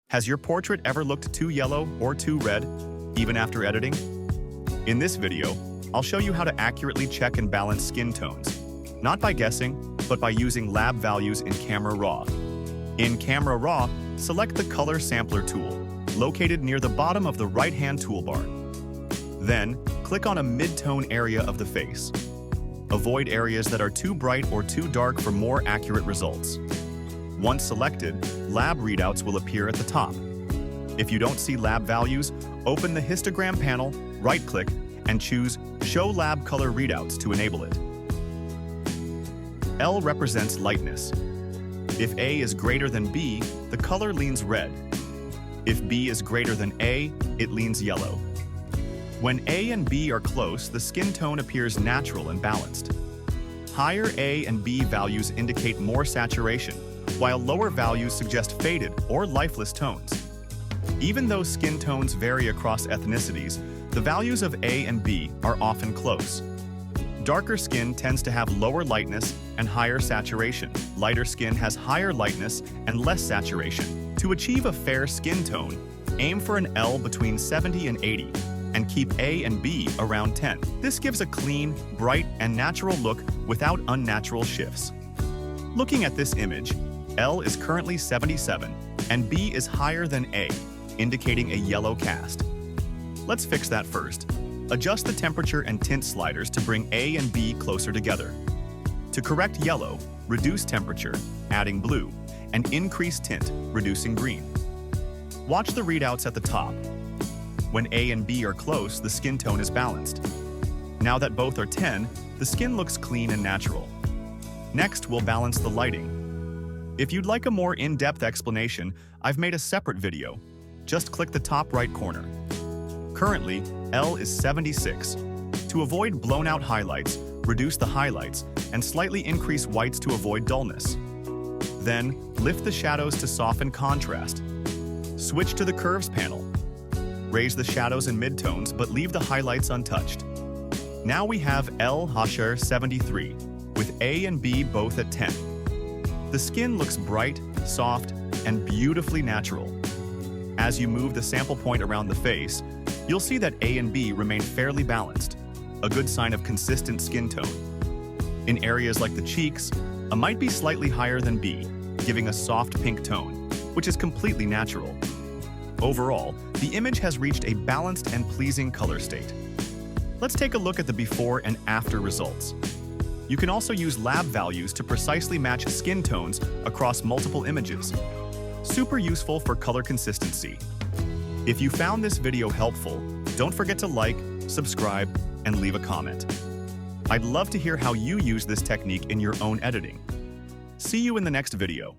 Has your portrait ever looked too yellow or too red, even after editing? In this video, I'll show you how to accurately check and balance skin tones, not by guessing, but by using lab values in Camera Raw. In Camera Raw, select the Color Sampler tool, located near the bottom of the right-hand toolbar. Then, click on a mid-tone area of the face. Avoid areas that are too bright or too dark for more accurate results. Once selected, lab readouts will appear at the top. If you don't see lab values, open the histogram panel, right-click, and choose Show Lab Color Readouts to enable it. L represents lightness. If A is greater than B, the color leans red. If B is greater than A, it leans yellow. When A and B are close, the skin tone appears natural and balanced. Higher A and B values indicate more saturation, while lower values suggest faded or lifeless tones. Even though skin tones vary across ethnicities, the values of A and B are often close. Darker skin tends to have lower lightness and higher saturation. Lighter skin has higher lightness and less saturation. To achieve a fair skin tone, aim for an L between 70 and 80, and keep A and B around 10. This gives a clean, bright, and natural look without unnatural shifts. Looking at this image, L is currently 77, and B is higher than A, indicating a yellow cast. Let's fix that first. Adjust the temperature and tint sliders to bring A and B closer together. To correct yellow, reduce temperature, adding blue, and increase tint, reducing green. Watch the readouts at the top. When A and B are close, the skin tone is balanced. Now that both are 10, the skin looks clean and natural. Next, we'll balance the lighting. If you'd like a more in-depth explanation, I've made a separate video. Just click the top right corner. Currently, L is 76. To avoid blown-out highlights, reduce the highlights and slightly increase whites to avoid dullness. Then, lift the shadows to soften contrast. Switch to the Curves panel. Raise the shadows and midtones, but leave the highlights untouched. Now we have L Hasher 73, with A and B both at 10. The skin looks bright, soft, and beautifully natural. As you move the sample point around the face, you'll see that A and B remain fairly balanced, a good sign of consistent skin tone. In areas like the cheeks, A might be slightly higher than B, giving a soft pink tone, which is completely natural. Overall, the image has reached a balanced and pleasing color state. Let's take a look at the before and after results. You can also use lab values to precisely match skin tones across multiple images. Super useful for color consistency. If you found this video helpful, don't forget to like, subscribe, and leave a comment. I'd love to hear how you use this technique in your own editing. See you in the next video.